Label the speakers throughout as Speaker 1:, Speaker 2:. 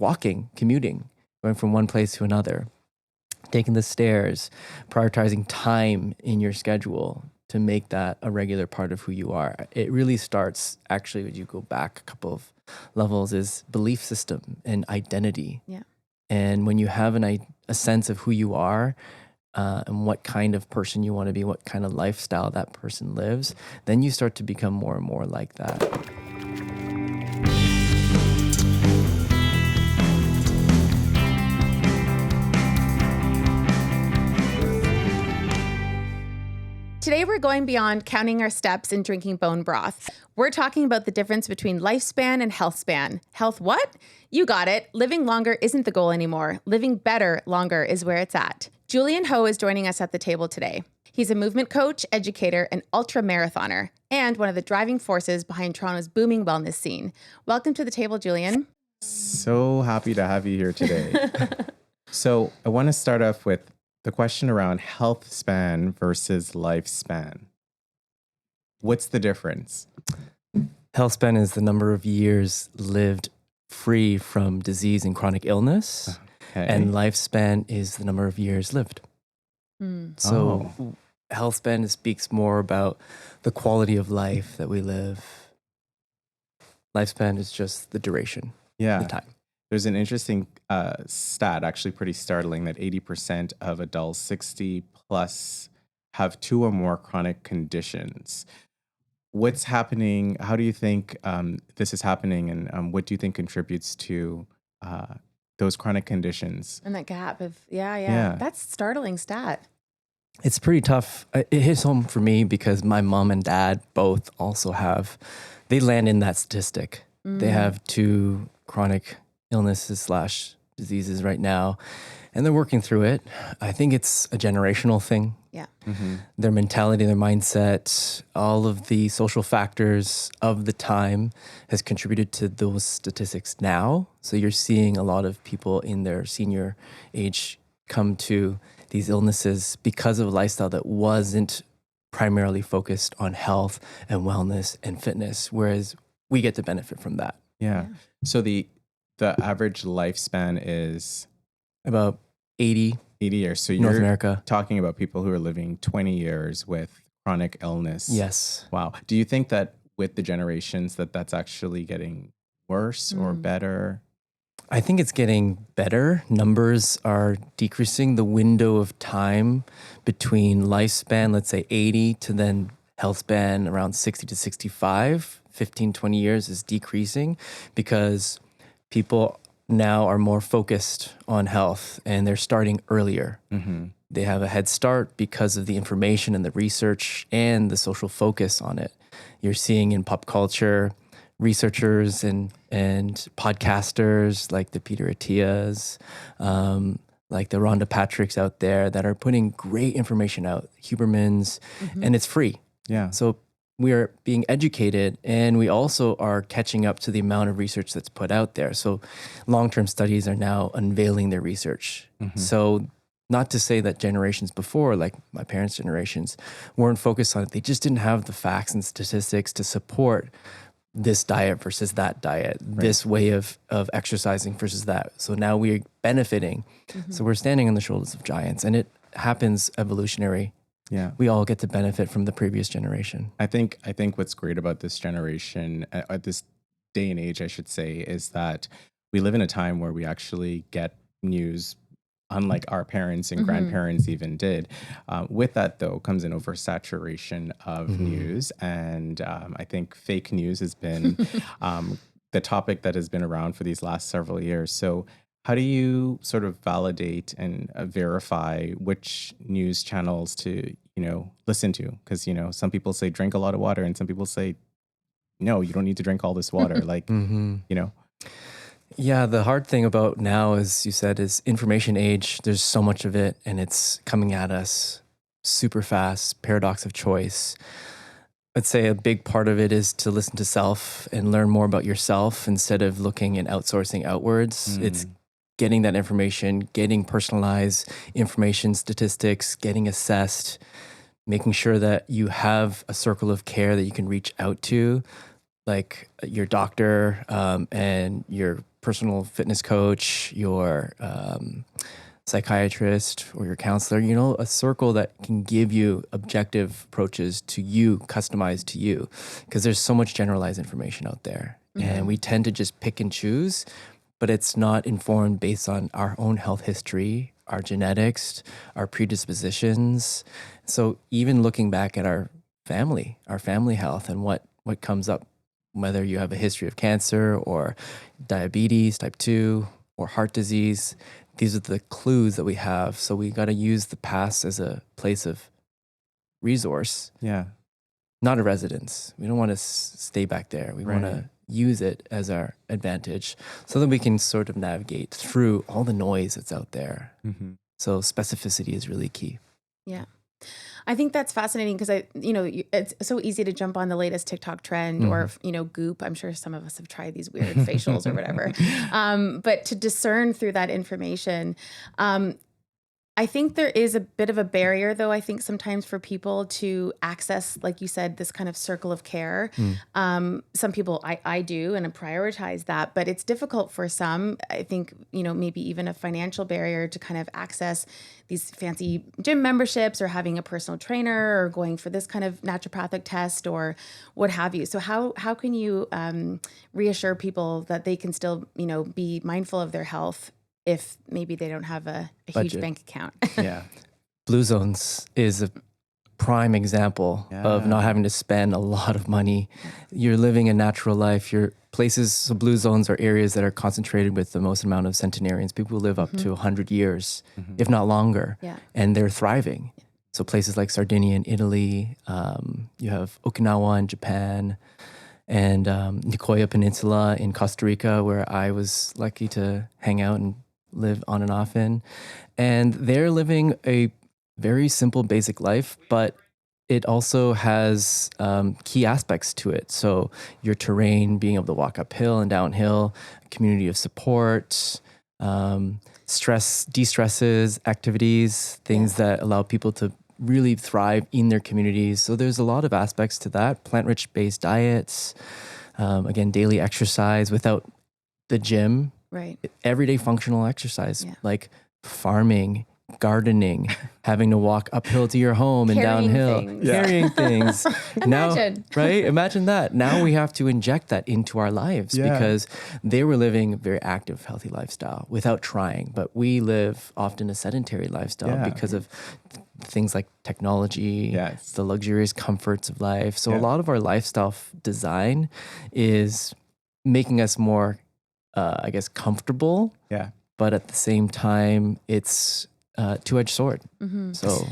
Speaker 1: walking, commuting, going from one place to another, taking the stairs, prioritizing time in your schedule to make that a regular part of who you are. It really starts, actually, when you go back a couple of levels, is belief system and identity.
Speaker 2: Yeah.
Speaker 1: And when you have a sense of who you are, and what kind of person you want to be, what kind of lifestyle that person lives, then you start to become more and more like that.
Speaker 2: Today, we're going beyond counting our steps and drinking bone broth. We're talking about the difference between lifespan and healthspan. Health what? You got it. Living longer isn't the goal anymore. Living better longer is where it's at. Julian Ho is joining us at the table today. He's a movement coach, educator, and ultra marathoner, and one of the driving forces behind Toronto's booming wellness scene. Welcome to the table, Julian.
Speaker 3: So happy to have you here today. So I want to start off with the question around health span versus lifespan. What's the difference?
Speaker 1: Health span is the number of years lived free from disease and chronic illness.
Speaker 3: Okay.
Speaker 1: And lifespan is the number of years lived. So health span speaks more about the quality of life that we live. Lifespan is just the duration, the time.
Speaker 3: There's an interesting stat, actually pretty startling, that 80% of adults 60 plus have 2 or more chronic conditions. What's happening? How do you think this is happening? And what do you think contributes to those chronic conditions?
Speaker 2: And that gap of, yeah. That's a startling stat.
Speaker 1: It's pretty tough. It hits home for me because my mom and dad both also they land in that statistic. They have 2 chronic illnesses / diseases right now, and they're working through it. I think it's a generational thing.
Speaker 2: Yeah.
Speaker 3: Mm-hmm.
Speaker 1: Their mentality, their mindset, all of the social factors of the time has contributed to those statistics now. So you're seeing a lot of people in their senior age come to these illnesses because of a lifestyle that wasn't primarily focused on health and wellness and fitness, whereas we get to benefit from that.
Speaker 3: Yeah. So the average lifespan is
Speaker 1: About 80
Speaker 3: years. So
Speaker 1: North
Speaker 3: you're
Speaker 1: America.
Speaker 3: talking about people who are living 20 years with chronic illness.
Speaker 1: Yes.
Speaker 3: Wow. Do you think that with the generations that's actually getting worse or better?
Speaker 1: I think it's getting better. Numbers are decreasing. The window of time between lifespan, let's say 80, to then health span around 60 to 65, 15, 20 years is decreasing because people now are more focused on health and they're starting earlier.
Speaker 3: Mm-hmm.
Speaker 1: They have a head start because of the information and the research and the social focus on it. You're seeing in pop culture researchers and podcasters like the Peter Attias, like the Rhonda Patricks out there that are putting great information out, Hubermans, and it's free.
Speaker 3: Yeah.
Speaker 1: So we are being educated, and we also are catching up to the amount of research that's put out there. So long-term studies are now unveiling their research. So not to say that generations before, like my parents' generations, weren't focused on it. They just didn't have the facts and statistics to support this diet versus that diet, this way of exercising versus that. So now we're benefiting. So we're standing on the shoulders of giants, and it happens evolutionary.
Speaker 3: Yeah.
Speaker 1: We all get to benefit from the previous generation.
Speaker 3: I think what's great about this generation, at this day and age, I should say, is that we live in a time where we actually get news unlike our parents and grandparents even did. With that, though, comes an oversaturation of news. And I think fake news has been the topic that has been around for these last several years. So how do you sort of validate and verify which news channels to, listen to? Because, some people say drink a lot of water and some people say, no, you don't need to drink all this water.
Speaker 1: Yeah, the hard thing about now, as you said, is information age. There's so much of it and it's coming at us super fast, paradox of choice. I'd say a big part of it is to listen to self and learn more about yourself instead of looking and outsourcing outwards. It's getting that information, getting personalized information, statistics, getting assessed, making sure that you have a circle of care that you can reach out to, like your doctor and your personal fitness coach, your psychiatrist, or your counselor, a circle that can give you objective approaches to you, customized to you, because there's so much generalized information out there. And we tend to just pick and choose, but it's not informed based on our own health history, our genetics, our predispositions. So even looking back at our family health and what comes up, whether you have a history of cancer or diabetes type 2 or heart disease, these are the clues that we have. So we got to use the past as a place of resource, not a residence. We don't want to stay back there. We want to use it as our advantage so that we can sort of navigate through all the noise that's out there. So specificity is really key.
Speaker 2: Yeah. I think that's fascinating because it's so easy to jump on the latest TikTok trend or, Goop. I'm sure some of us have tried these weird facials or whatever. But to discern through that information, I think there is a bit of a barrier, though, I think sometimes for people to access, like you said, this kind of circle of care. Some people, I do, and I prioritize that, but it's difficult for some. I think, maybe even a financial barrier to kind of access these fancy gym memberships or having a personal trainer or going for this kind of naturopathic test or what have you. So how can you reassure people that they can still, be mindful of their health if maybe they don't have a huge bank account?
Speaker 1: Blue zones is a prime example of not having to spend a lot of money. You're living a natural life. So blue zones are areas that are concentrated with the most amount of centenarians, people who live up to 100 years, if not longer, and they're thriving. So places like Sardinia in Italy, you have Okinawa in Japan, and Nicoya Peninsula in Costa Rica, where I was lucky to hang out and live on and off in. And they're living a very simple, basic life, but it also has key aspects to it. So your terrain, being able to walk uphill and downhill, community of support, de-stresses, activities, things that allow people to really thrive in their communities. So there's a lot of aspects to that. Plant-rich based diets, again, daily exercise without the gym.
Speaker 2: Right.
Speaker 1: Everyday functional exercise, like farming, gardening, having to walk uphill to your home and downhill, carrying things.
Speaker 2: Imagine.
Speaker 1: Imagine that. Now we have to inject that into our lives because they were living a very active, healthy lifestyle without trying. But we live often a sedentary lifestyle because of things like technology, the luxurious comforts of life. So a lot of our lifestyle design is making us more comfortable. But at the same time, it's two-edged sword. So,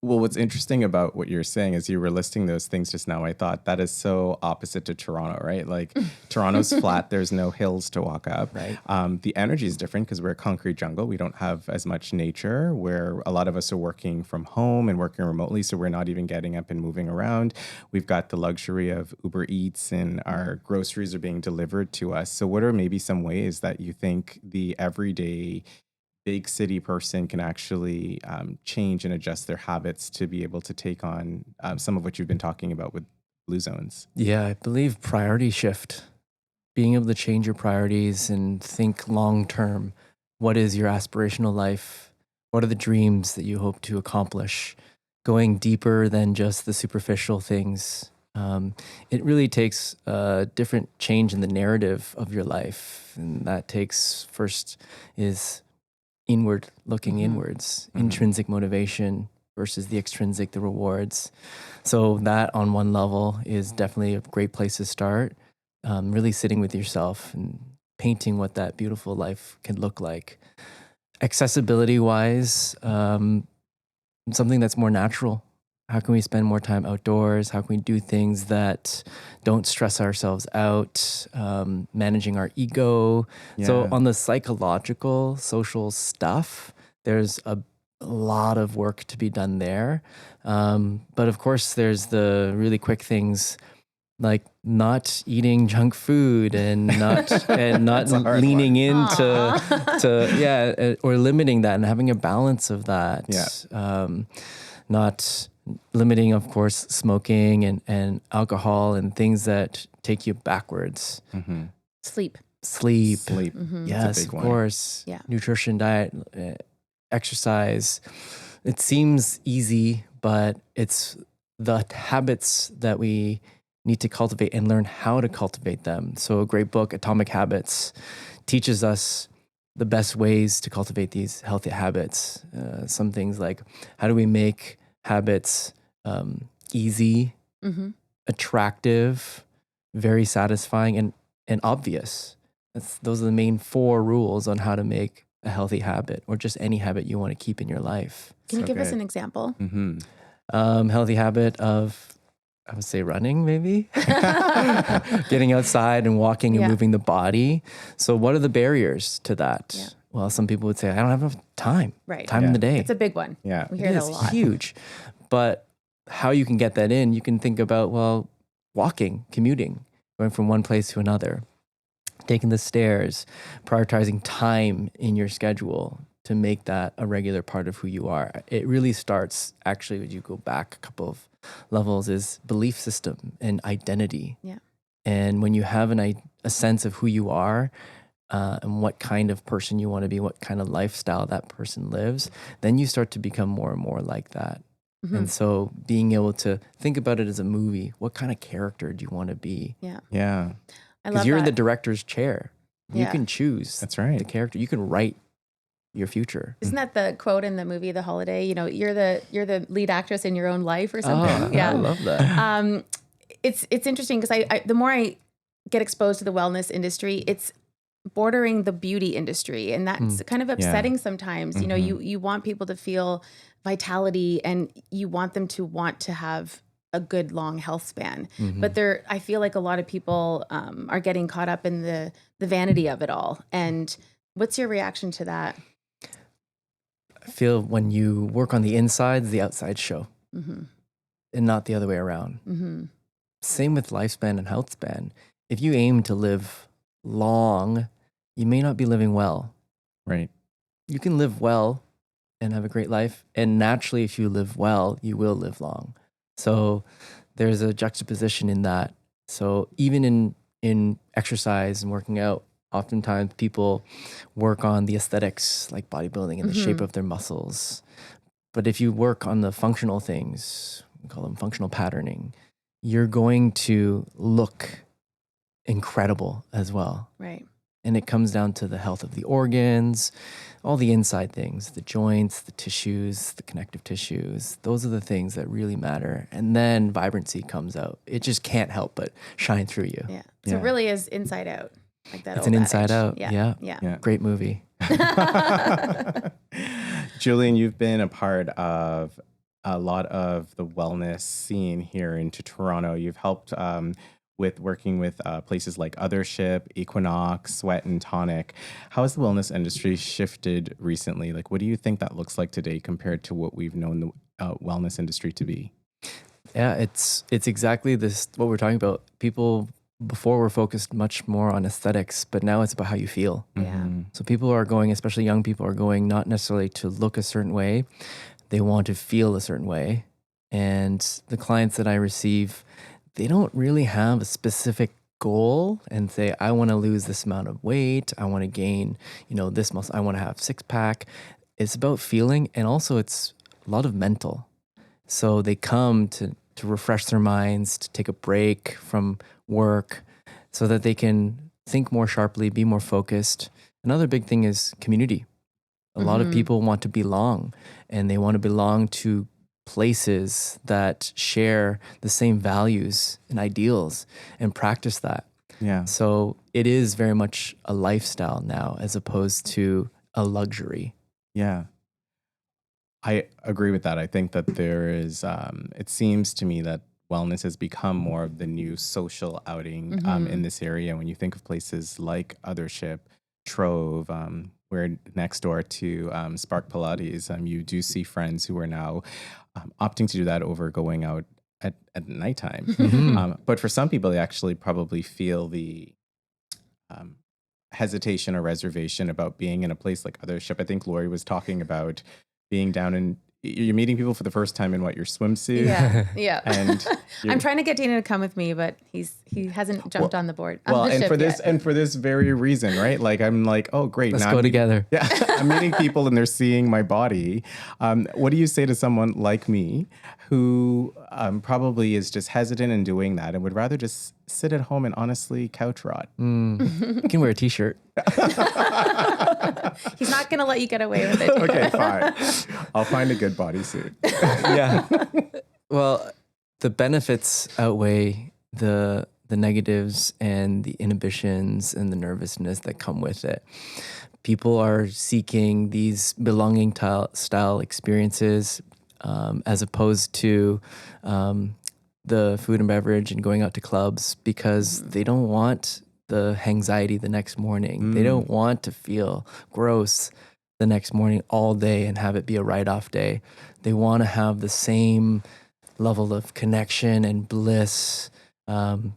Speaker 3: well, what's interesting about what you're saying is you were listing those things just now. I thought that is so opposite to Toronto, right? Like Toronto's flat. There's no hills to walk up.
Speaker 1: Right.
Speaker 3: The energy is different because we're a concrete jungle. We don't have as much nature where a lot of us are working from home and working remotely. So we're not even getting up and moving around. We've got the luxury of Uber Eats and our groceries are being delivered to us. So what are maybe some ways that you think the everyday big city person can actually change and adjust their habits to be able to take on some of what you've been talking about with blue zones?
Speaker 1: Yeah, I believe priority shift, being able to change your priorities and think long term. What is your aspirational life? What are the dreams that you hope to accomplish? Going deeper than just the superficial things. It really takes a different change in the narrative of your life. And that takes looking inwards, intrinsic motivation versus the extrinsic, the rewards. So that on one level is definitely a great place to start. Really sitting with yourself and painting what that beautiful life can look like. Accessibility wise, something that's more natural. How can we spend more time outdoors? How can we do things that don't stress ourselves out? Managing our ego. So on the psychological, social stuff, there's a lot of work to be done there. But of course, there's the really quick things like not eating junk food and not leaning into or limiting that and having a balance of that. Not limiting, of course, smoking and alcohol and things that take you backwards.
Speaker 2: Sleep.
Speaker 1: Sleep.
Speaker 3: Sleep.
Speaker 1: Yes,
Speaker 3: It's a big
Speaker 1: of
Speaker 3: one.
Speaker 1: course.
Speaker 2: Yeah.
Speaker 1: Nutrition, diet, exercise. It seems easy, but it's the habits that we need to cultivate and learn how to cultivate them. So a great book, Atomic Habits, teaches us the best ways to cultivate these healthy habits. Some things like how do we make habits easy, attractive, very satisfying, and obvious. Those are the main 4 rules on how to make a healthy habit or just any habit you want to keep in your life.
Speaker 2: Can you give us
Speaker 3: good.
Speaker 2: an example?
Speaker 1: Healthy habit of, I would say, running, maybe getting outside and walking and
Speaker 2: Yeah.
Speaker 1: moving the body. So what are the barriers to that?
Speaker 2: Yeah.
Speaker 1: Well, some people would say, I don't have enough time,
Speaker 2: Right.
Speaker 1: time in the day.
Speaker 2: It's a big one.
Speaker 3: Yeah.
Speaker 2: We
Speaker 1: It
Speaker 2: hear it a
Speaker 1: is
Speaker 2: lot.
Speaker 1: huge. But how you can get that in, you can think about, well, walking, commuting, going from one place to another, taking the stairs, prioritizing time in your schedule to make that a regular part of who you are. It really starts, actually, when you go back a couple of levels, is belief system and identity.
Speaker 2: Yeah.
Speaker 1: And when you have a sense of who you are, and what kind of person you want to be, what kind of lifestyle that person lives, then you start to become more and more like that. And so being able to think about it as a movie, what kind of character do you want to be?
Speaker 2: Yeah.
Speaker 3: Yeah.
Speaker 2: I love
Speaker 1: Because you're in the
Speaker 2: that.
Speaker 1: director's chair. You
Speaker 2: Yeah.
Speaker 1: can choose
Speaker 3: That's right.
Speaker 1: the character. You can write your future.
Speaker 2: Isn't that the quote in the movie The Holiday? You know, you're the lead actress in your own life or something.
Speaker 1: I love that.
Speaker 2: It's interesting because I the more I get exposed to the wellness industry, it's bordering the beauty industry, and that's kind of upsetting sometimes. You know, you want people to feel vitality, and you want them to want to have a good long health span. But I feel like a lot of people are getting caught up in the vanity of it all. And what's your reaction to that?
Speaker 1: I feel when you work on the insides, the outsides show, and not the other way around. Same with lifespan and health span. If you aim to live long, you may not be living well.
Speaker 3: Right.
Speaker 1: You can live well and have a great life. And naturally, if you live well, you will live long. So there's a juxtaposition in that. So even in exercise and working out, oftentimes people work on the aesthetics, like bodybuilding and the shape of their muscles. But if you work on the functional things, we call them functional patterning, you're going to look incredible as well.
Speaker 2: Right.
Speaker 1: And it comes down to the health of the organs, all the inside things, the joints, the tissues, the connective tissues. Those are the things that really matter. And then vibrancy comes out. It just can't help but shine through you.
Speaker 2: Yeah. So it really is inside out. Like that.
Speaker 1: It's
Speaker 2: old
Speaker 1: an inside
Speaker 2: adage.
Speaker 1: out.
Speaker 2: Yeah.
Speaker 1: Great movie.
Speaker 3: Julian, you've been a part of a lot of the wellness scene here in Toronto. You've helped with working with places like Othership, Equinox, Sweat and Tonic. How has the wellness industry shifted recently? Like, what do you think that looks like today compared to what we've known the wellness industry to be?
Speaker 1: Yeah, it's exactly this, what we're talking about. People before were focused much more on aesthetics, but now it's about how you feel.
Speaker 2: Yeah.
Speaker 1: So people are going, especially young people are going not necessarily to look a certain way, they want to feel a certain way. And the clients that I receive, they don't really have a specific goal and say, I want to lose this amount of weight. I want to gain, this muscle. I want to have 6-pack. It's about feeling. And also it's a lot of mental. So they come to refresh their minds, to take a break from work so that they can think more sharply, be more focused. Another big thing is community. A lot of people want to belong, and they want to belong to places that share the same values and ideals and practice that.
Speaker 3: Yeah.
Speaker 1: So it is very much a lifestyle now as opposed to a luxury.
Speaker 3: Yeah. I agree with that. I think that there is, it seems to me that wellness has become more of the new social outing in this area. When you think of places like Othership, Trove, we're next door to Spark Pilates. You do see friends who are now opting to do that over going out at nighttime. But for some people, they actually probably feel the hesitation or reservation about being in a place like Othership. I think Lori was talking about being down you're meeting people for the first time in your swimsuit.
Speaker 2: Yeah.
Speaker 3: And
Speaker 2: I'm trying to get Dana to come with me, but he hasn't jumped on the board.
Speaker 3: Well, and for this very reason, right? Like, I'm like, oh, great.
Speaker 1: Let's go together.
Speaker 3: Yeah. I'm meeting people and they're seeing my body. What do you say to someone like me who probably is just hesitant in doing that and would rather just sit at home and honestly couch rot?
Speaker 1: You can wear a t-shirt.
Speaker 2: He's not going to let you get away with it.
Speaker 3: Okay, fine. I'll find a good bodysuit.
Speaker 1: Yeah. Well, the benefits outweigh the negatives and the inhibitions and the nervousness that come with it. People are seeking these belonging style experiences as opposed to the food and beverage and going out to clubs because they don't want the anxiety the next morning. They don't want to feel gross the next morning all day and have it be a write-off day. They want to have the same level of connection and bliss. And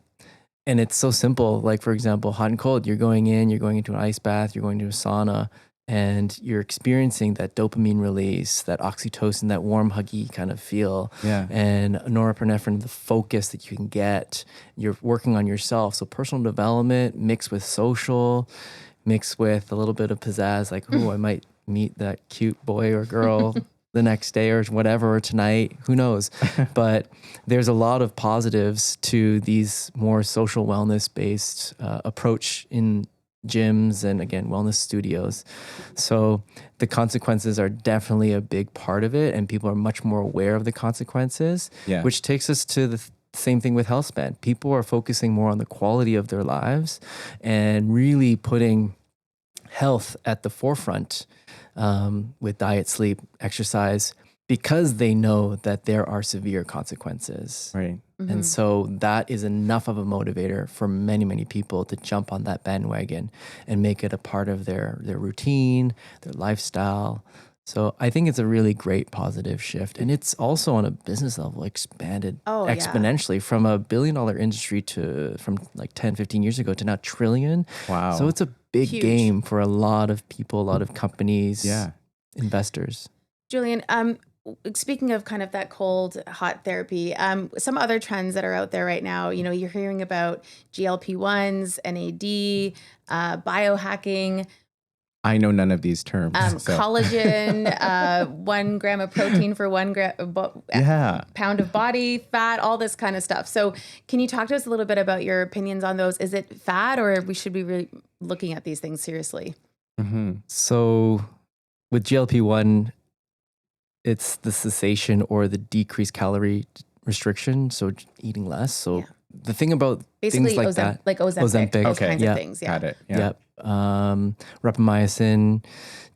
Speaker 1: it's so simple. Like, for example, hot and cold, you're going into an ice bath, you're going to a sauna, and you're experiencing that dopamine release, that oxytocin, that warm, huggy kind of feel, and norepinephrine, the focus that you can get. You're working on yourself. So personal development mixed with social, mixed with a little bit of pizzazz, like, oh, I might meet that cute boy or girl the next day or whatever, or tonight, who knows? But there's a lot of positives to these more social wellness-based approach in gyms and, again, wellness studios. So the consequences are definitely a big part of it, and people are much more aware of the consequences, which takes us to the same thing with Healthspan. People are focusing more on the quality of their lives and really putting health at the forefront with diet, sleep, exercise, because they know that there are severe consequences.
Speaker 3: Right.
Speaker 1: And so that is enough of a motivator for many, many people to jump on that bandwagon and make it a part of their routine, their lifestyle. So I think it's a really great positive shift. And it's also on a business level expanded exponentially from $1 billion industry from like 10, 15 years ago to now trillion.
Speaker 3: Wow.
Speaker 1: So it's a big game for a lot of people, a lot of companies, investors.
Speaker 2: Julian, speaking of kind of that cold, hot therapy, some other trends that are out there right now, you're hearing about GLP-1s, NAD, biohacking.
Speaker 3: I know none of these terms.
Speaker 2: Collagen, 1 gram of protein for 1 pound of body fat, all this kind of stuff. So can you talk to us a little bit about your opinions on those? Is it fad, or we should be really looking at these things seriously?
Speaker 1: So with GLP-1, it's the cessation or the decreased calorie restriction. So eating less. So the thing about
Speaker 2: basically
Speaker 1: things like
Speaker 2: Ozempic, those kinds of things.
Speaker 3: Got it.
Speaker 1: Yep. Rapamycin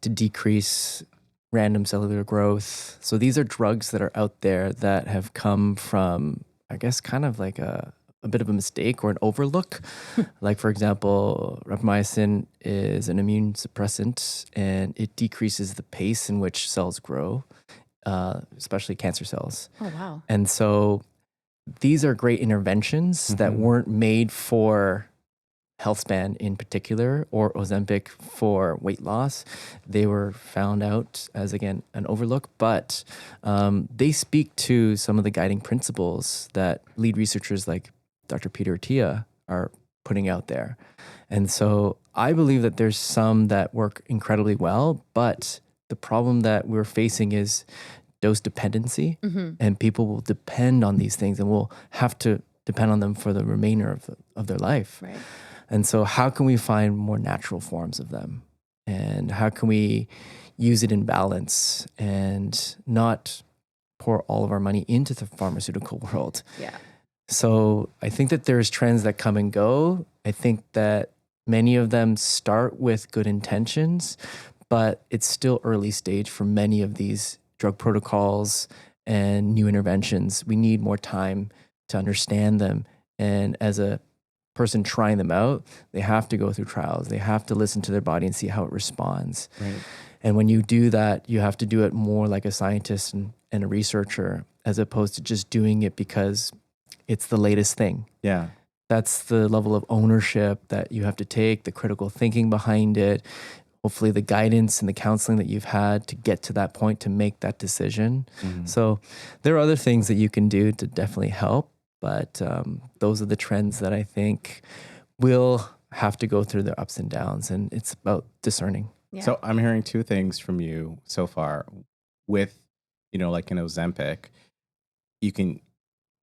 Speaker 1: to decrease random cellular growth. So these are drugs that are out there that have come from, I guess, kind of like a bit of a mistake or an overlook. Like, for example, rapamycin is an immune suppressant and it decreases the pace in which cells grow, especially cancer cells.
Speaker 2: Oh, wow.
Speaker 1: And so these are great interventions that weren't made for Healthspan in particular or Ozempic for weight loss. They were found out as, again, an overlook, but they speak to some of the guiding principles that lead researchers like Dr. Peter Attia are putting out there. And so I believe that there's some that work incredibly well, but the problem that we're facing is dose dependency, and people will depend on these things and will have to depend on them for the remainder of their life.
Speaker 2: Right.
Speaker 1: And so how can we find more natural forms of them? And how can we use it in balance and not pour all of our money into the pharmaceutical world?
Speaker 2: Yeah.
Speaker 1: So I think that there's trends that come and go. I think that many of them start with good intentions, but it's still early stage for many of these drug protocols and new interventions. We need more time to understand them. And as a person trying them out, they have to go through trials. They have to listen to their body and see how it responds.
Speaker 3: Right.
Speaker 1: And when you do that, you have to do it more like a scientist and a researcher, as opposed to just doing it because it's the latest thing.
Speaker 3: Yeah.
Speaker 1: That's the level of ownership that you have to take, the critical thinking behind it, hopefully the guidance and the counseling that you've had to get to that point to make that decision. So there are other things that you can do to definitely help, but those are the trends that I think will have to go through their ups and downs, and it's about discerning.
Speaker 2: Yeah.
Speaker 3: So I'm hearing two things from you so far. With, like an Ozempic, you can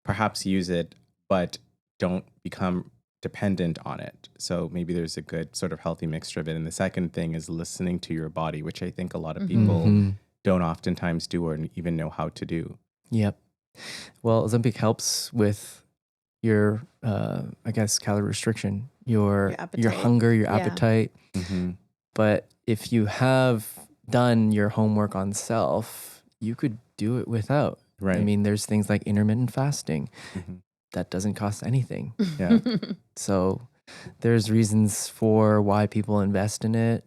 Speaker 3: perhaps use it, but don't become dependent on it. So maybe there's a good sort of healthy mixture of it. And the second thing is listening to your body, which I think a lot of people don't oftentimes do or even know how to do.
Speaker 1: Yep. Well, Ozempic helps with your, I guess, calorie restriction, your
Speaker 2: appetite.
Speaker 1: hunger, your
Speaker 2: Yeah.
Speaker 1: appetite. But if you have done your homework on self, you could do it without.
Speaker 3: Right.
Speaker 1: I mean, there's things like intermittent fasting that doesn't cost anything.
Speaker 3: Yeah.
Speaker 1: So there's reasons for why people invest in it,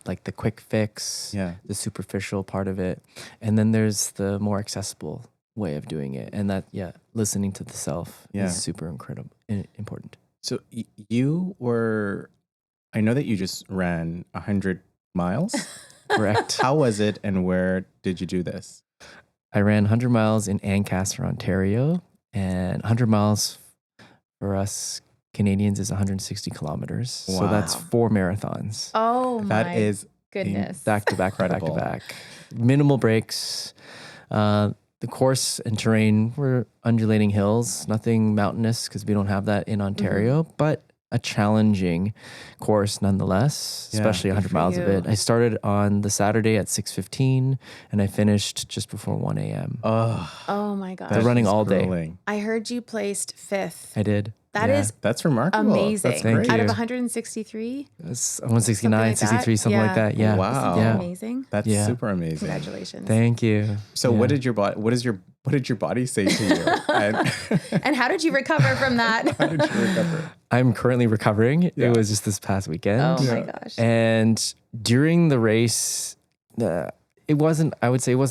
Speaker 1: like the quick fix, the superficial part of it. And then there's the more accessible way of doing it. And that, listening to the self is super incredible and important.
Speaker 3: So I know that you just ran 100 miles.
Speaker 1: Correct.
Speaker 3: How was it and where did you do this?
Speaker 1: I ran 100 miles in Ancaster, Ontario, and 100 miles for us Canadians is 160 kilometers.
Speaker 3: Wow.
Speaker 1: So that's 4 marathons.
Speaker 2: Oh,
Speaker 3: That is
Speaker 2: goodness.
Speaker 1: Back to back, back to
Speaker 3: incredible.
Speaker 1: back. Minimal breaks. The course and terrain were undulating hills, nothing mountainous because we don't have that in Ontario, but a challenging course nonetheless, especially 100 miles of it. I started on the Saturday at 6:15 and I finished just before 1 a.m.
Speaker 2: Oh my gosh.
Speaker 1: They're running all day.
Speaker 3: grueling.
Speaker 2: I heard you placed 5th.
Speaker 1: I did.
Speaker 2: That is
Speaker 3: That's remarkable.
Speaker 2: amazing.
Speaker 3: That's
Speaker 1: Thank
Speaker 3: great.
Speaker 2: Out
Speaker 1: you.
Speaker 2: of 163?
Speaker 1: It's 169, 63, something like that. Yeah.
Speaker 3: Wow.
Speaker 2: Isn't that amazing?
Speaker 3: That's
Speaker 1: Yeah.
Speaker 3: super amazing.
Speaker 2: Congratulations.
Speaker 1: Thank you.
Speaker 3: So
Speaker 1: Yeah.
Speaker 3: what did your body say to you? And
Speaker 2: And how did you recover from that?
Speaker 3: how did you recover?
Speaker 1: I'm currently recovering.
Speaker 3: Yeah.
Speaker 1: It was just this past weekend.
Speaker 2: Oh my gosh.
Speaker 1: And during the race, it wasn't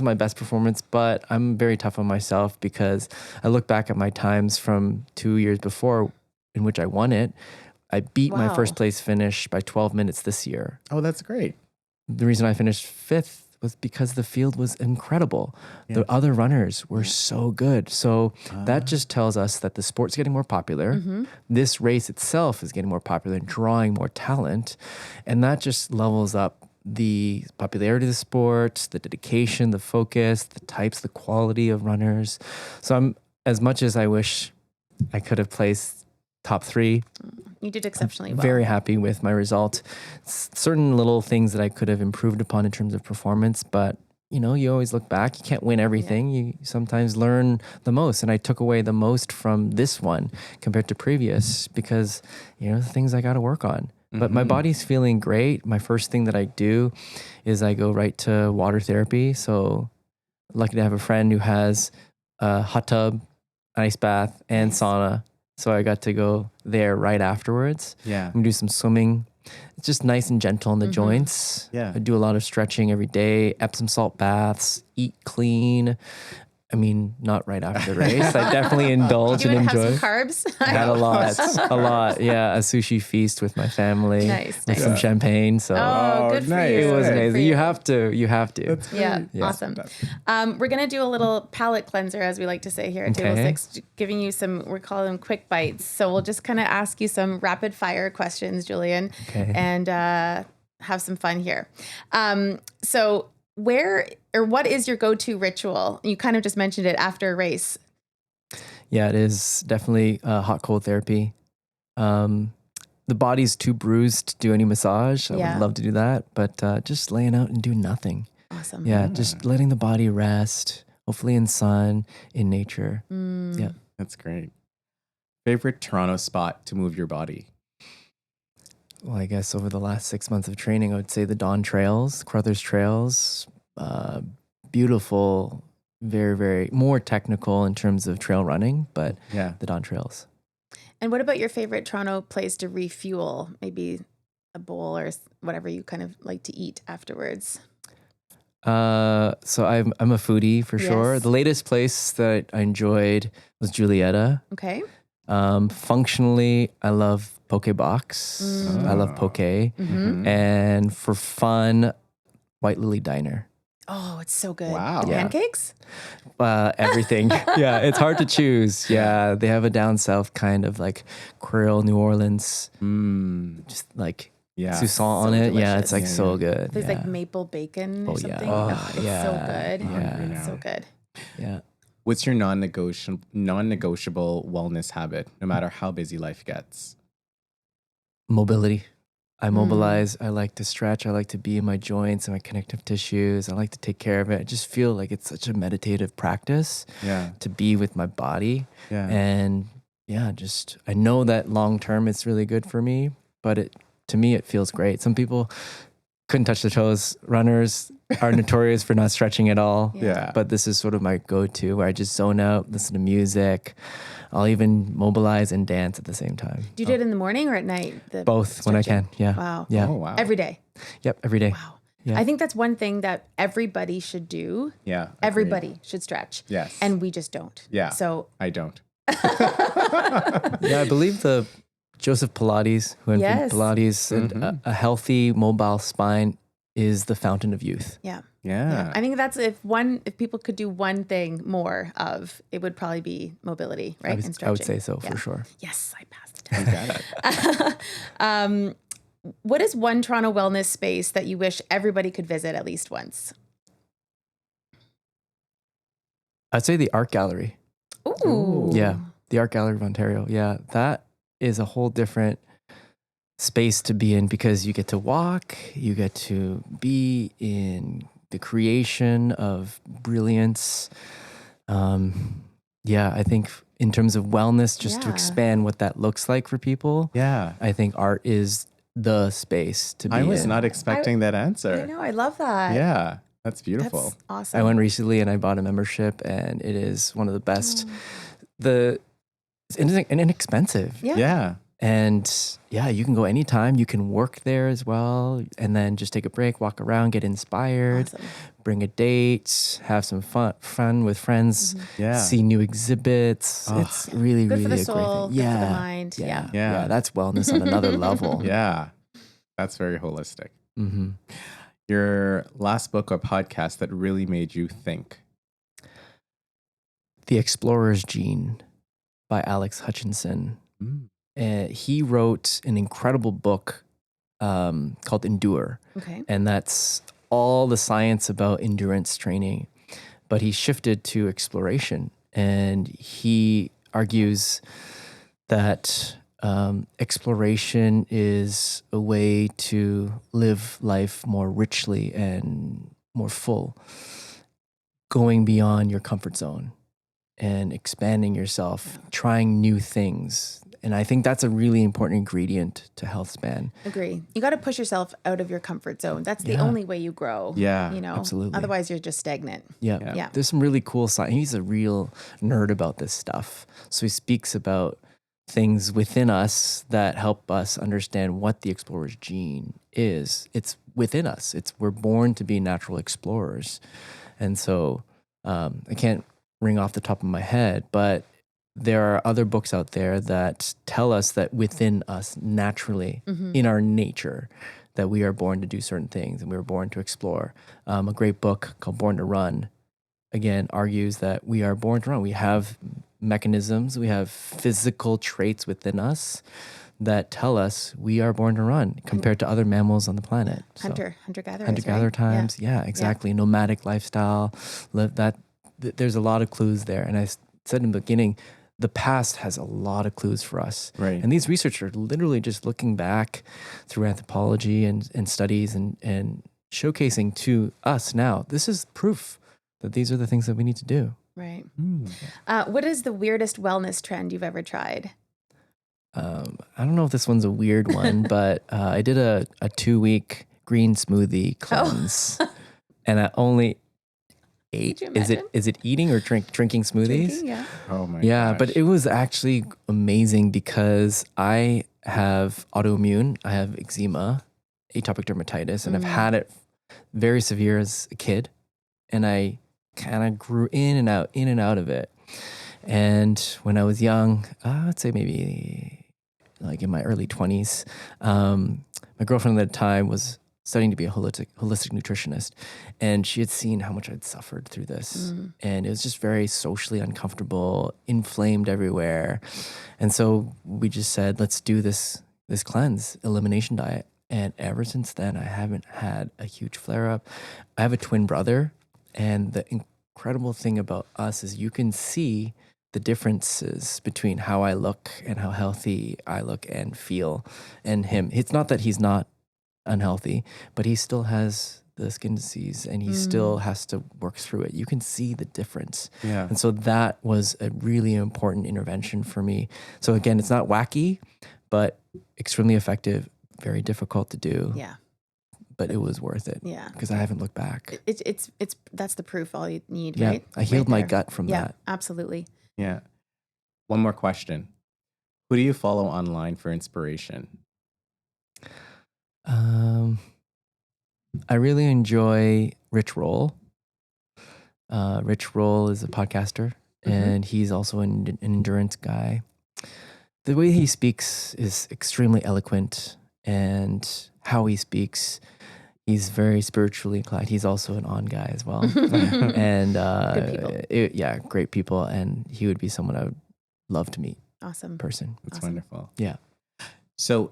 Speaker 1: my best performance, but I'm very tough on myself because I look back at my times from 2 years before in which I won it. I beat my
Speaker 2: Wow.
Speaker 1: first place finish by 12 minutes this year.
Speaker 3: Oh, that's great.
Speaker 1: The reason I finished 5th was because the field was incredible. The other runners were so good. So that just tells us that the sport's getting more popular. This race itself is getting more popular and drawing more talent. And that just levels up the popularity of the sport, the dedication, the focus, the types, the quality of runners. So I'm, as much as I wish I could have placed top 3,
Speaker 2: You did exceptionally well.
Speaker 1: very happy with my result. Certain little things that I could have improved upon in terms of performance, but you always look back. You can't win everything. You sometimes learn the most. And I took away the most from this one compared to previous because, the things I got to work on. But my body's feeling great. My first thing that I do is I go right to water therapy. So lucky to have a friend who has a hot tub, ice bath, and sauna. So I got to go there right afterwards.
Speaker 3: Yeah.
Speaker 1: I'm gonna do some swimming. It's just nice and gentle on the joints.
Speaker 3: Yeah.
Speaker 1: I do a lot of stretching every day, Epsom salt baths, eat clean. I mean, not right after the race. I definitely indulge
Speaker 2: Did you
Speaker 1: and
Speaker 2: have
Speaker 1: enjoy.
Speaker 2: some carbs?
Speaker 1: I had a lot. Yeah, a sushi feast with my family.
Speaker 2: Nice,
Speaker 1: With
Speaker 2: nice.
Speaker 1: some champagne. So
Speaker 2: Oh, good for
Speaker 3: nice.
Speaker 2: you.
Speaker 1: it was
Speaker 2: Good for
Speaker 1: amazing.
Speaker 2: you.
Speaker 1: You have to.
Speaker 3: That's
Speaker 2: Yeah,
Speaker 3: great.
Speaker 2: awesome. We're going to do a little palate cleanser, as we like to say here at Table
Speaker 1: Okay.
Speaker 2: 6, giving you some, we're calling them quick bites. So we'll just kind of ask you some rapid fire questions, Julian,
Speaker 1: Okay.
Speaker 2: and have some fun here. So what is your go-to ritual? You kind of just mentioned it after a race.
Speaker 1: Yeah, it is definitely hot cold therapy. The body's too bruised to do any massage. I
Speaker 2: Yeah.
Speaker 1: would love to do that, but just laying out and doing nothing.
Speaker 2: Awesome.
Speaker 1: Yeah, just letting the body rest, hopefully in sun, in nature. Yeah.
Speaker 3: That's great. Favorite Toronto spot to move your body?
Speaker 1: Well, I guess over the last 6 months of training, I would say the Dawn Trails, Crothers Trails, beautiful, very, very more technical in terms of trail running, but
Speaker 3: Yeah.
Speaker 1: the Dawn Trails.
Speaker 2: And what about your favorite Toronto place to refuel? Maybe a bowl or whatever you kind of like to eat afterwards.
Speaker 1: So I'm a foodie for sure.
Speaker 2: Yes.
Speaker 1: The latest place that I enjoyed was Julietta.
Speaker 2: Okay.
Speaker 1: Functionally, I love poke box. I love poke. And for fun, White Lily Diner.
Speaker 2: Oh, it's so good.
Speaker 3: Wow.
Speaker 2: The
Speaker 1: Yeah.
Speaker 2: pancakes?
Speaker 1: Everything. Yeah, it's hard to choose. Yeah, they have a down south kind of like Creole New Orleans, just like Sousson on it. Yeah, it's like so good.
Speaker 2: There's
Speaker 1: yeah.
Speaker 2: like maple bacon or something.
Speaker 1: yeah.
Speaker 2: Oh, it's so good.
Speaker 1: Yeah.
Speaker 2: It's so good.
Speaker 1: Yeah.
Speaker 3: What's your non-negotiable wellness habit, no matter how busy life gets?
Speaker 1: Mobility. I mobilize. I like to stretch. I like to be in my joints and my connective tissues. I like to take care of it. I just feel like it's such a meditative practice to be with my body.
Speaker 3: Yeah.
Speaker 1: And just I know that long term it's really good for me, but to me it feels great. Some people couldn't touch the toes. Runners are notorious for not stretching at all.
Speaker 3: Yeah.
Speaker 1: But this is sort of my go-to where I just zone out, listen to music. I'll even mobilize and dance at the same time.
Speaker 2: Do you do it in the morning or at night?
Speaker 1: Both when I can. Yeah.
Speaker 2: Wow.
Speaker 1: Yeah.
Speaker 3: Oh, wow.
Speaker 2: Every day.
Speaker 1: Yep. Every day.
Speaker 2: Wow.
Speaker 1: Yeah.
Speaker 2: I think that's one thing that everybody should do.
Speaker 3: Yeah. Agreed.
Speaker 2: Everybody should stretch.
Speaker 3: Yes.
Speaker 2: And we just don't.
Speaker 3: Yeah.
Speaker 2: So
Speaker 3: I don't.
Speaker 1: Yeah, I believe the Joseph Pilates, who invented Pilates, said a healthy mobile spine is the fountain of youth.
Speaker 2: yeah.
Speaker 3: Yeah.
Speaker 2: I think that's if people could do one thing more of, it would probably be mobility, right? And stretching.
Speaker 1: I would say so for sure.
Speaker 2: Yes, I passed the
Speaker 3: You
Speaker 2: test.
Speaker 3: got it.
Speaker 2: What is one Toronto wellness space that you wish everybody could visit at least once?
Speaker 1: I'd say the Art Gallery.
Speaker 2: Ooh.
Speaker 1: Yeah, the Art Gallery of Ontario. Yeah, that is a whole different space to be in because you get to walk, you get to be in the creation of brilliance. I think in terms of wellness, just to expand what that looks like for people, I think art is the space to be in.
Speaker 3: I was not expecting that answer.
Speaker 2: I know. I love that.
Speaker 3: Yeah. That's beautiful.
Speaker 2: That's awesome.
Speaker 1: I went recently and I bought a membership, and it is one of the best. It's inexpensive.
Speaker 3: Yeah.
Speaker 1: And you can go anytime. You can work there as well, and then just take a break, walk around, get inspired,
Speaker 2: Awesome.
Speaker 1: bring a date, have some fun with friends,
Speaker 3: Yeah.
Speaker 1: see new exhibits. It's really,
Speaker 2: Good
Speaker 1: really
Speaker 2: for the
Speaker 1: a
Speaker 2: soul,
Speaker 1: great thing.
Speaker 2: good for the mind.
Speaker 3: Yeah.
Speaker 1: That's wellness on another level.
Speaker 3: Yeah. That's very holistic.
Speaker 1: Mm-hmm.
Speaker 3: Your last book or podcast that really made you think?
Speaker 1: The Explorer's Gene by Alex Hutchinson. He wrote an incredible book called Endure.
Speaker 2: Okay.
Speaker 1: And that's all the science about endurance training. But he shifted to exploration. And he argues that exploration is a way to live life more richly and more full, going beyond your comfort zone and expanding yourself, trying new things. And I think that's a really important ingredient to Healthspan.
Speaker 2: Agree. You got to push yourself out of your comfort zone. That's the only way you grow.
Speaker 3: Yeah,
Speaker 1: absolutely.
Speaker 2: Otherwise, you're just stagnant.
Speaker 1: Yeah. There's some really cool science. He's a real nerd about this stuff. So he speaks about things within us that help us understand what the explorer's gene is. It's within us. We're born to be natural explorers. And so I can't ring off the top of my head, but there are other books out there that tell us that within us naturally, in our nature, that we are born to do certain things and we were born to explore. A great book called Born to Run, again, argues that we are born to run. We have mechanisms, we have physical traits within us that tell us we are born to run compared to other mammals on the planet.
Speaker 2: Hunter-gatherer.
Speaker 1: Hunter-gatherer times. Yeah, exactly. Nomadic lifestyle. There's a lot of clues there. And I said in the beginning, the past has a lot of clues for us.
Speaker 3: Right.
Speaker 1: And these researchers are literally just looking back through anthropology and studies and showcasing to us now, this is proof that these are the things that we need to do.
Speaker 2: Right. What is the weirdest wellness trend you've ever tried?
Speaker 1: I don't know if this one's a weird one, but I did a 2-week green smoothie cleanse, and I only ate. Is it eating or drinking smoothies?
Speaker 2: Drinking, yeah.
Speaker 3: Oh my
Speaker 1: Yeah,
Speaker 3: gosh.
Speaker 1: but it was actually amazing because I have autoimmune. I have eczema, atopic dermatitis, and I've had it very severe as a kid, and I kind of grew in and out of it. And when I was young, I'd say maybe like in my early 20s, my girlfriend at the time was studying to be a holistic nutritionist, and she had seen how much I'd suffered through this, and it was just very socially uncomfortable, inflamed everywhere. And so we just said, let's do this cleanse elimination diet. And ever since then, I haven't had a huge flare up. I have a twin brother, and the incredible thing about us is you can see the differences between how I look and how healthy I look and feel, and him. It's not that he's not unhealthy, but he still has the skin disease and he still has to work through it. You can see the difference.
Speaker 3: Yeah.
Speaker 1: And so that was a really important intervention for me. So again, it's not wacky, but extremely effective, very difficult to do.
Speaker 2: Yeah.
Speaker 1: But it was worth it.
Speaker 2: Yeah.
Speaker 1: Because I haven't looked back.
Speaker 2: It's that's the proof all you need,
Speaker 1: Yeah.
Speaker 2: right?
Speaker 1: I healed
Speaker 2: Right
Speaker 1: my
Speaker 2: there.
Speaker 1: gut from
Speaker 2: Yeah,
Speaker 1: that.
Speaker 2: absolutely.
Speaker 3: Yeah. One more question. Who do you follow online for inspiration?
Speaker 1: I really enjoy Rich Roll. Rich Roll is a podcaster, and he's also an endurance guy. The way he speaks is extremely eloquent, and how he speaks, he's very spiritually inclined. He's also an on guy as well. And
Speaker 2: Good people.
Speaker 1: great people. And he would be someone I would love to meet
Speaker 2: Awesome.
Speaker 1: person.
Speaker 3: That's
Speaker 2: Awesome.
Speaker 3: wonderful.
Speaker 1: Yeah.
Speaker 3: So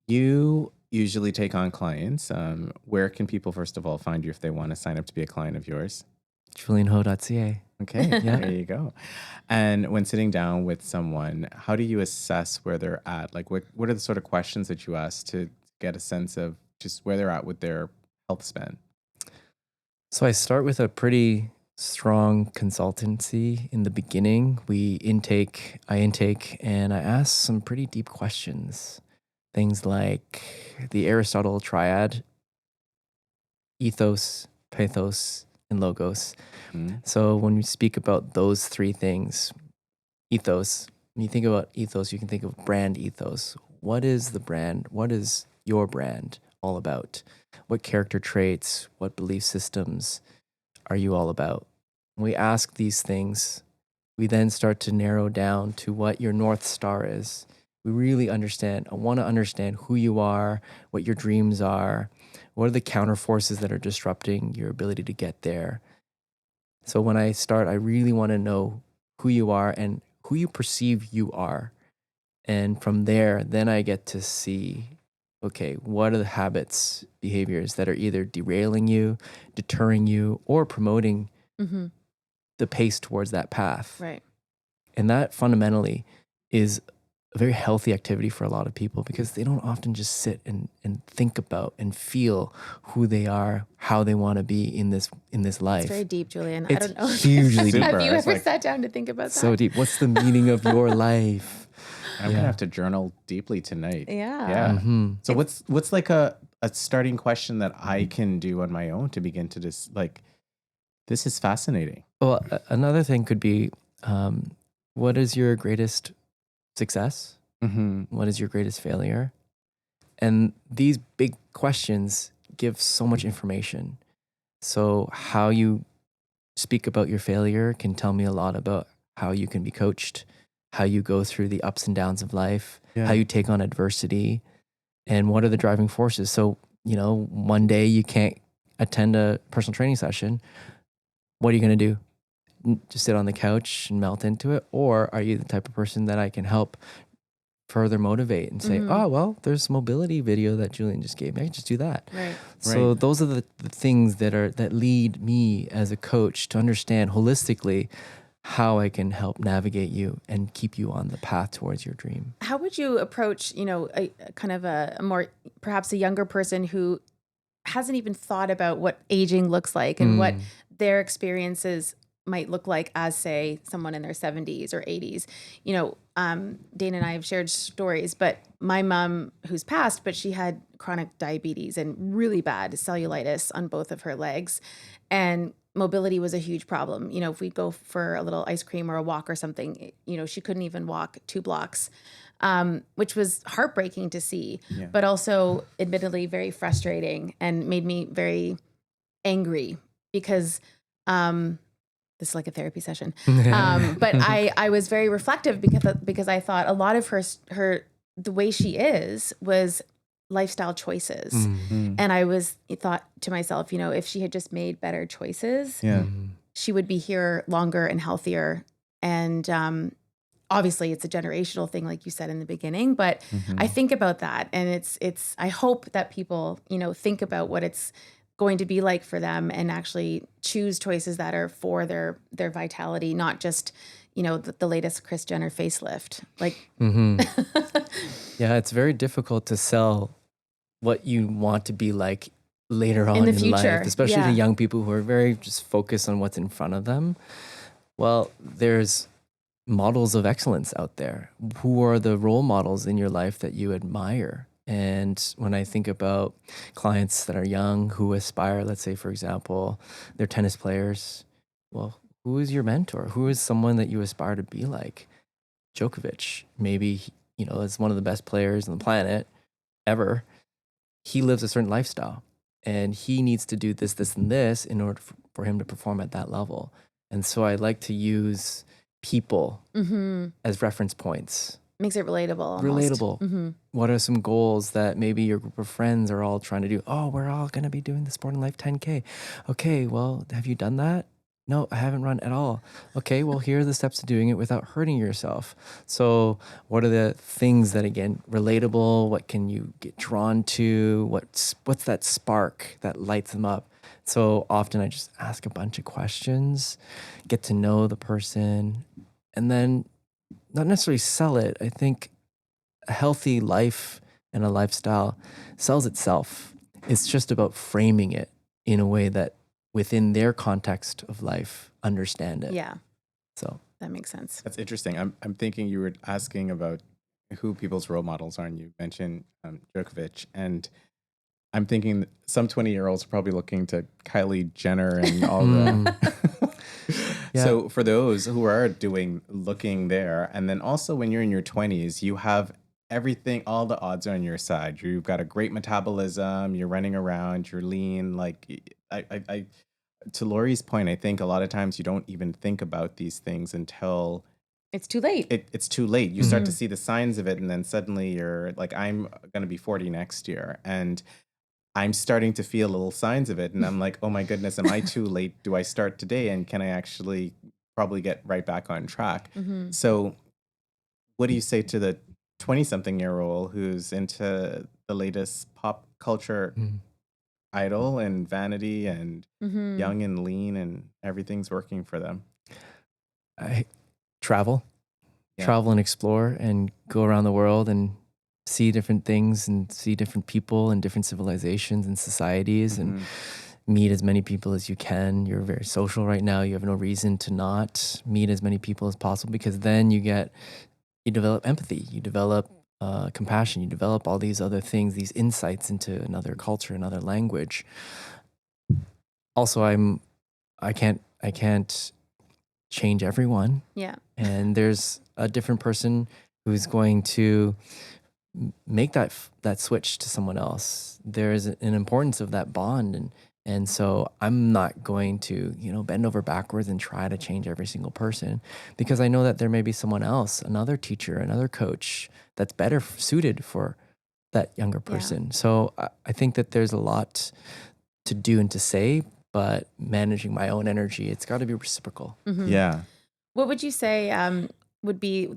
Speaker 3: you usually take on clients. Where can people, first of all, find you if they want to sign up to be a client of yours?
Speaker 1: JulianHo.ca.
Speaker 3: Okay, there you go. And when sitting down with someone, how do you assess where they're at? Like, what are the sort of questions that you ask to get a sense of just where they're at with their health span?
Speaker 1: So I start with a pretty strong consultancy in the beginning. I intake, and I ask some pretty deep questions. Things like the Aristotle triad: ethos, pathos, and logos. So when we speak about those three things, ethos, when you think about ethos, you can think of brand ethos. What is the brand? What is your brand all about? What character traits, what belief systems are you all about? When we ask these things, we then start to narrow down to what your North Star is. We really understand. I want to understand who you are, what your dreams are, what are the counter forces that are disrupting your ability to get there. So when I start, I really want to know who you are and who you perceive you are. And from there, then I get to see, okay, what are the habits, behaviors that are either derailing you, deterring you, or promoting the pace towards that path.
Speaker 2: Right.
Speaker 1: And that fundamentally is a very healthy activity for a lot of people because they don't often just sit and think about and feel who they are, how they want to be in this life.
Speaker 2: It's very deep, Julian.
Speaker 1: It's
Speaker 2: I don't know.
Speaker 1: hugely deep.
Speaker 2: Have you
Speaker 3: It's
Speaker 2: ever
Speaker 3: like-
Speaker 2: sat down to think about that?
Speaker 1: So deep. What's the meaning of your life?
Speaker 3: I'm gonna have to journal deeply tonight.
Speaker 2: Yeah.
Speaker 1: Mm-hmm.
Speaker 3: So what's like a starting question that I can do on my own to begin to just like, this is fascinating.
Speaker 1: Well, another thing could be, what is your greatest success? What is your greatest failure? And these big questions give so much information. So how you speak about your failure can tell me a lot about how you can be coached, how you go through the ups and downs of life, how you take on adversity, and what are the driving forces. So, one day you can't attend a personal training session. What are you going to do? Just sit on the couch and melt into it? Or are you the type of person that I can help further motivate and say, oh, well, there's mobility video that Julian just gave me. I can just do that.
Speaker 2: Right.
Speaker 1: So those are the things that lead me as a coach to understand holistically how I can help navigate you and keep you on the path towards your dream.
Speaker 2: How would you approach, a kind of a more, perhaps a younger person who hasn't even thought about what aging looks like and what their experiences might look like as, say, someone in their 70s or 80s? Dana and I have shared stories, but my mom, who's passed, but she had chronic diabetes and really bad cellulitis on both of her legs. And mobility was a huge problem. If we go for a little ice cream or a walk or something, she couldn't even walk 2 blocks, which was heartbreaking to see, but also admittedly very frustrating and made me very angry because this is like a therapy session. But I was very reflective because I thought a lot of her the way she was lifestyle choices. And I thought to myself, if she had just made better choices, she would be here longer and healthier. And obviously it's a generational thing, like you said in the beginning, but I think about that, and I hope that people, think about what it's going to be like for them and actually choose choices that are for their vitality, not just, the latest Kris Jenner facelift. Like,
Speaker 1: yeah, it's very difficult to sell what you want to be like later on
Speaker 2: in the
Speaker 1: in
Speaker 2: future,
Speaker 1: life, especially to young people who are very just focused on what's in front of them. Well, there's models of excellence out there. Who are the role models in your life that you admire? And when I think about clients that are young who aspire, let's say, for example, they're tennis players, well, who is your mentor? Who is someone that you aspire to be like? Djokovic, maybe, is one of the best players on the planet ever. He lives a certain lifestyle and he needs to do this, this, and this in order for him to perform at that level. And so I like to use people as reference points.
Speaker 2: Makes it relatable. Almost.
Speaker 1: Relatable. What are some goals that maybe your group of friends are all trying to do? Oh, we're all going to be doing the Sporting Life 10K. Okay, well, have you done that? No, I haven't run at all. Okay, well, here are the steps to doing it without hurting yourself. So what are the things that, again, relatable? What can you get drawn to? What's that spark that lights them up? So often I just ask a bunch of questions, get to know the person, and then not necessarily sell it. I think a healthy life and a lifestyle sells itself. It's just about framing it in a way that within their context of life, understand it.
Speaker 2: Yeah.
Speaker 1: So
Speaker 2: that makes sense.
Speaker 3: That's interesting. I'm thinking you were asking about who people's role models are, and you mentioned Djokovic, and I'm thinking some 20-year-olds are probably looking to Kylie Jenner and all the.
Speaker 1: Yeah.
Speaker 3: So for those who are looking there, and then also when you're in your 20s, you have everything, all the odds are on your side. You've got a great metabolism, you're running around, you're lean. Like I to Lori's point, I think a lot of times you don't even think about these things until
Speaker 2: it's too late.
Speaker 3: It's too late. You start to see the signs of it, and then suddenly you're like, I'm going to be 40 next year, and I'm starting to feel little signs of it. And I'm like, oh my goodness, am I too late? Do I start today? And can I actually probably get right back on track? So what do you say to the 20-something-year-old who's into the latest pop culture idol and vanity and young and lean and everything's working for them?
Speaker 1: Travel and explore and go around the world and see different things and see different people and different civilizations and societies and meet as many people as you can. You're very social right now. You have no reason to not meet as many people as possible, because then you develop empathy, you develop compassion, you develop all these other things, these insights into another culture, another language. Also, I can't change everyone.
Speaker 2: Yeah. And
Speaker 1: there's a different person who's going to make that switch to someone else. There's an importance of that bond, and so I'm not going to bend over backwards and try to change every single person, because I know that there may be someone else, another teacher, another coach that's better suited for that younger person. Yeah. So I think that there's a lot to do and to say, but managing my own energy, it's got to be reciprocal.
Speaker 3: Yeah.
Speaker 2: What would you say would be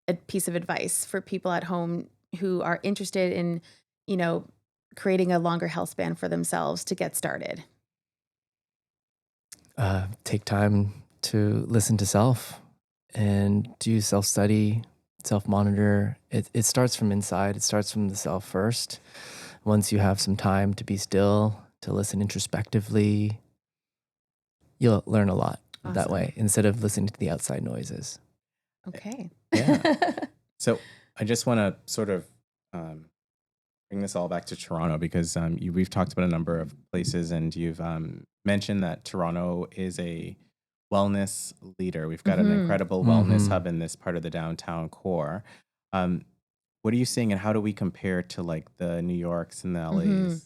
Speaker 2: a piece of advice for people at home who are interested in, creating a longer health span for themselves to get started?
Speaker 1: Take time to listen to self and do self-study, self-monitor. It starts from inside. It starts from the self first. Once you have some time to be still, to listen introspectively, you'll learn a lot that way, instead of listening to the outside noises.
Speaker 2: Okay.
Speaker 3: Yeah. So I just want to sort of bring this all back to Toronto, because we've talked about a number of places, and you've mentioned that Toronto is a wellness leader. We've got an incredible wellness hub in this part of the downtown core. What are you seeing, and how do we compare to like the New Yorks and the LAs?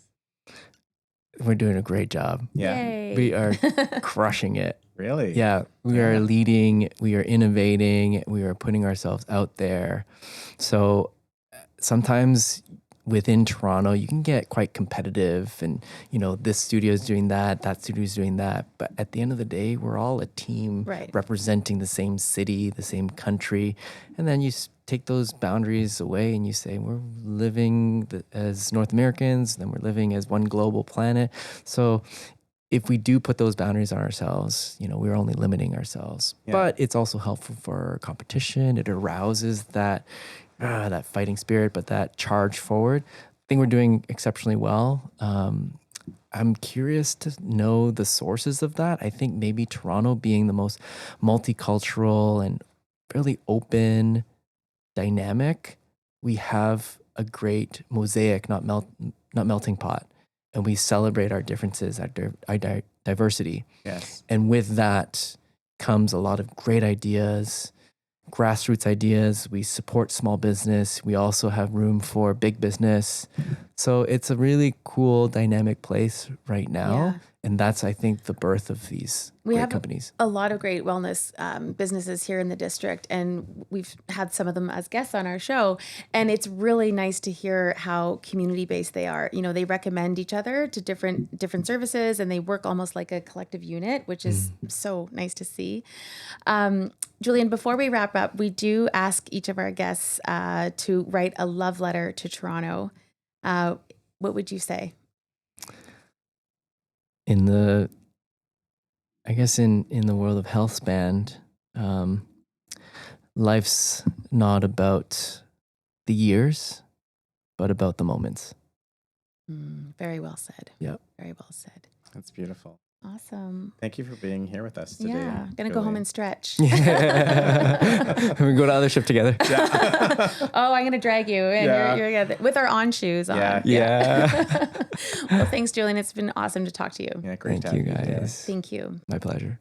Speaker 1: We're doing a great job.
Speaker 3: Yeah.
Speaker 2: Yay.
Speaker 1: We are crushing it.
Speaker 3: Really?
Speaker 1: Yeah, we are leading, we are innovating, we are putting ourselves out there. So sometimes within Toronto, you can get quite competitive and, this studio is doing that studio is doing that. But at the end of the day, we're all a team
Speaker 2: Right.
Speaker 1: representing the same city, the same country. And then you take those boundaries away and you say, we're living as North Americans, then we're living as one global planet. So if we do put those boundaries on ourselves, we're only limiting ourselves.
Speaker 3: Yeah.
Speaker 1: But it's also helpful for competition. It arouses that fighting spirit, but that charge forward. I think we're doing exceptionally well. I'm curious to know the sources of that. I think maybe Toronto being the most multicultural and really open, dynamic, we have a great mosaic, not melting pot. And we celebrate our differences, our diversity.
Speaker 3: Yes.
Speaker 1: And with that comes a lot of great ideas, grassroots ideas. We support small business. We also have room for big business. So it's a really cool, dynamic place right now.
Speaker 2: Yeah.
Speaker 1: And that's, I think, the birth of these great companies.
Speaker 2: A lot of great wellness businesses here in the district, and we've had some of them as guests on our show. And it's really nice to hear how community-based they are. They recommend each other to different services, and they work almost like a collective unit, which is so nice to see. Julian, before we wrap up, we do ask each of our guests to write a love letter to Toronto. What would you say?
Speaker 1: In the world of Healthspan, life's not about the years, but about the moments.
Speaker 2: Very well said.
Speaker 1: Yep.
Speaker 2: Very well said.
Speaker 3: That's beautiful.
Speaker 2: Awesome.
Speaker 3: Thank you for being here with us today.
Speaker 2: Yeah. Gonna go home and stretch.
Speaker 1: We go to other shift together.
Speaker 3: Yeah.
Speaker 2: Oh, I'm gonna drag you in.
Speaker 3: Yeah.
Speaker 2: You're with our on shoes on.
Speaker 1: Yeah.
Speaker 2: Well, thanks, Julian. It's been awesome to talk to you.
Speaker 3: Yeah, great.
Speaker 1: Thank you, guys.
Speaker 2: Thank you.
Speaker 1: My pleasure.